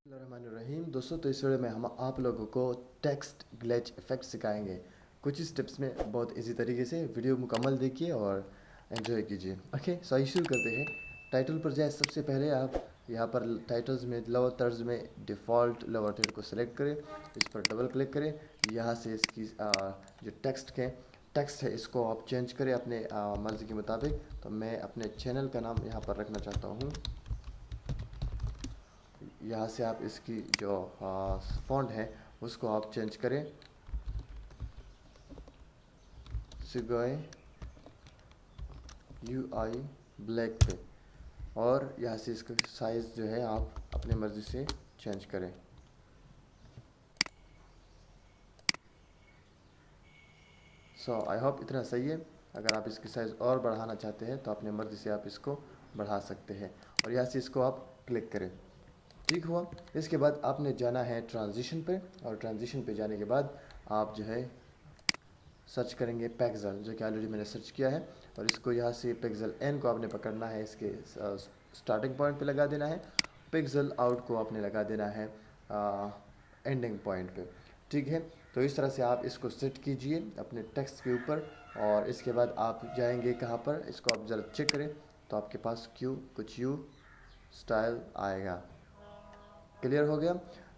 रहीम दोस्तों, तो इस वीडियो में हम आप लोगों को टेक्स्ट ग्लिच इफेक्ट सिखाएंगे कुछ ही स्टेप्स में। बहुत इजी तरीके से वीडियो मुकम्मल देखिए और एंजॉय कीजिए। ओके, सो आइए शुरू करते हैं। टाइटल पर जाए, सबसे पहले आप यहाँ पर टाइटल्स में लोअर तर्ज में डिफ़ॉल्ट लोअर थर्ड को सिलेक्ट करें, इस पर डबल क्लिक करें। यहाँ से इसकी जो टेक्स्ट है इसको आप चेंज करें अपने मर्ज़ी के मुताबिक। तो मैं अपने चैनल का नाम यहाँ पर रखना चाहता हूँ। यहाँ से आप इसकी जो फॉन्ट है उसको आप चेंज करें, सिगोए UI ब्लैक पे, और यहाँ से इसका साइज़ जो है आप अपने मर्ज़ी से चेंज करें। सो आई होप इतना सही है। अगर आप इसकी साइज़ और बढ़ाना चाहते हैं तो अपने मर्ज़ी से आप इसको बढ़ा सकते हैं, और यहाँ से इसको आप क्लिक करें। ठीक हुआ। इसके बाद आपने जाना है ट्रांजिशन पे, और ट्रांजिशन पे जाने के बाद आप जो है सर्च करेंगे पिक्सेल, जो कि ऑलरेडी मैंने सर्च किया है, और इसको यहाँ से पिक्सेल N को आपने पकड़ना है, इसके स्टार्टिंग पॉइंट पे लगा देना है। पिक्सेल आउट को आपने लगा देना है एंडिंग पॉइंट पे। ठीक है, तो इस तरह से आप इसको सेट कीजिए अपने टेक्स्ट के ऊपर, और इसके बाद आप जाएंगे कहाँ पर, इसको आप ज़रा चेक करें तो आपके पास कुछ यू स्टाइल आएगा। क्लियर हो गया।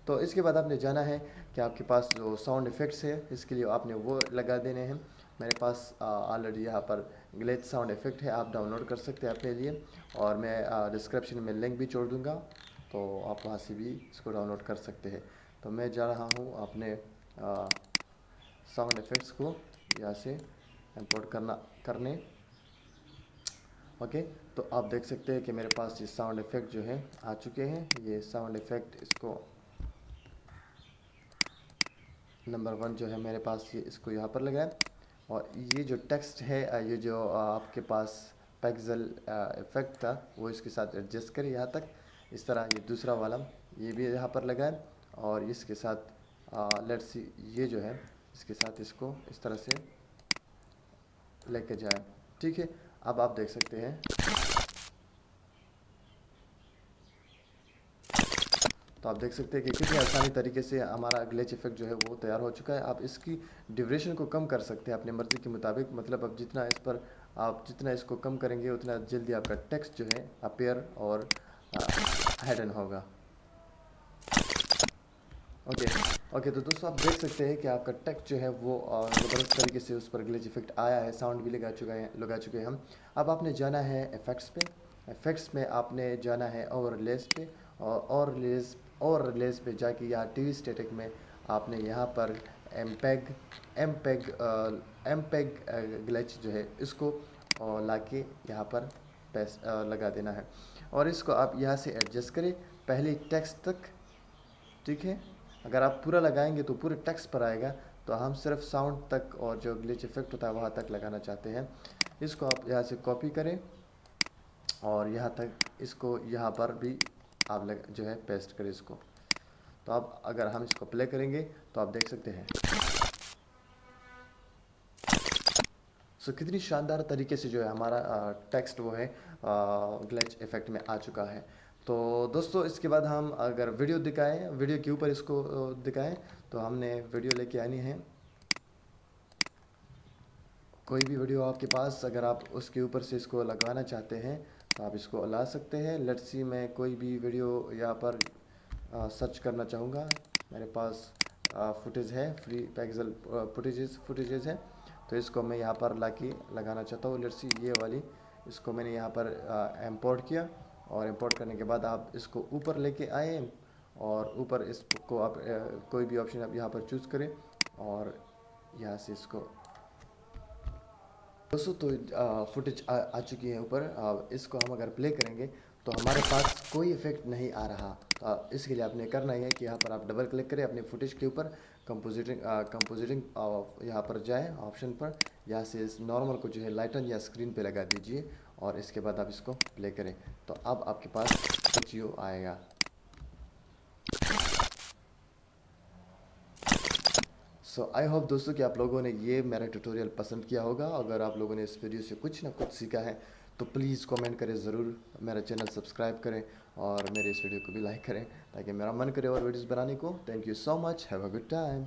तो इसके बाद आपने जाना है कि आपके पास जो साउंड इफ़ेक्ट्स है इसके लिए आपने वो लगा देने हैं। मेरे पास ऑलरेडी यहाँ पर ग्लिच साउंड इफ़ेक्ट है, आप डाउनलोड कर सकते हैं अपने लिए, और मैं डिस्क्रिप्शन में लिंक भी छोड़ दूँगा, तो आप वहाँ से भी इसको डाउनलोड कर सकते हैं। तो मैं जा रहा हूँ अपने साउंड इफ़ेक्ट्स को यहाँ से इंपोर्ट करने। ओके, तो आप देख सकते हैं कि मेरे पास ये साउंड इफ़ेक्ट जो है आ चुके हैं। ये साउंड इफ़ेक्ट, इसको नंबर 1 जो है मेरे पास, ये इसको यहाँ पर लगाएं, और ये जो टेक्स्ट है, ये जो आपके पास पिक्सेल इफ़ेक्ट था वो इसके साथ एडजस्ट करें यहाँ तक। इस तरह ये दूसरा वाला ये भी यहाँ पर लगाएं, और इसके साथ लेट्स सी ये जो है इसके साथ इसको इस तरह से लेके जाएं। ठीक है, अब आप देख सकते हैं, तो आप देख सकते हैं कि कितनी आसानी तरीके से हमारा ग्लिच इफेक्ट जो है वो तैयार हो चुका है। आप इसकी ड्यूरेशन को कम कर सकते हैं अपनी मर्ज़ी के मुताबिक, मतलब अब जितना इसको कम करेंगे उतना जल्दी आपका टेक्स्ट जो है अपीयर और हाइडन होगा। ओके, तो दोस्तों आप देख सकते हैं कि आपका टेक्स्ट जो है वो ज़बरदस्त तरीके से उस पर ग्लिच इफेक्ट आया है, साउंड भी लगा चुके हैं हम। अब आपने जाना है इफ़ेक्ट्स पे। इफ़ेक्ट्स में आपने जाना है ओवरलेस पे, और ओवरलेस पे जाके या टीवी स्टैटिक में आपने यहाँ पर एमपेग ग्लिच जो है इसको लाके यहाँ पर लगा देना है, और इसको आप यहाँ से एडजस्ट करें पहले टेक्स्ट तक। ठीक है, अगर आप पूरा लगाएंगे तो पूरे टेक्स्ट पर आएगा, तो हम सिर्फ साउंड तक और जो ग्लिच इफेक्ट होता है वहाँ तक लगाना चाहते हैं। इसको आप यहाँ से कॉपी करें, और यहाँ तक इसको यहाँ पर भी आप जो है पेस्ट करें इसको। तो अब अगर हम इसको प्ले करेंगे तो आप देख सकते हैं कितनी शानदार तरीके से जो है हमारा टेक्स्ट वो है ग्लिच इफेक्ट में आ चुका है। तो दोस्तों इसके बाद हम अगर वीडियो के ऊपर इसको दिखाएं, तो हमने वीडियो लेके आनी है। कोई भी वीडियो आपके पास, अगर आप उसके ऊपर से इसको लगवाना चाहते हैं तो आप इसको ला सकते हैं। लेट्स सी मैं कोई भी वीडियो यहाँ पर सर्च करना चाहूँगा। मेरे पास फुटेज है, फ्री पिक्सेल फुटेजेस है, तो इसको मैं यहाँ पर लगाना चाहता हूँ। लेट्स सी ये वाली, इसको मैंने यहाँ पर इंपोर्ट किया, और इंपोर्ट करने के बाद आप इसको ऊपर लेके आए, और ऊपर इसको आप कोई भी ऑप्शन आप यहाँ पर चूज़ करें, और यहाँ से इसको दोस्तों तो फुटेज आ चुकी है ऊपर। इसको हम अगर प्ले करेंगे तो हमारे पास कोई इफेक्ट नहीं आ रहा। तो इसके लिए आपने करना ही है कि यहाँ पर आप डबल क्लिक करें अपने फुटेज के ऊपर, कंपोजिटिंग यहाँ पर जाएं ऑप्शन पर, यहाँ से इस नॉर्मल को जो है लाइटन या स्क्रीन पे लगा दीजिए, और इसके बाद आप इसको प्ले करें तो अब आपके पास कुछ यू आएगा। सो आई होप दोस्तों कि आप लोगों ने ये मेरा ट्यूटोरियल पसंद किया होगा। अगर आप लोगों ने इस वीडियो से कुछ ना कुछ सीखा है तो प्लीज़ कमेंट करें ज़रूर, मेरा चैनल सब्सक्राइब करें और मेरे इस वीडियो को भी लाइक करें ताकि मेरा मन करे और वीडियोस बनाने को। Thank you so much, have a good time.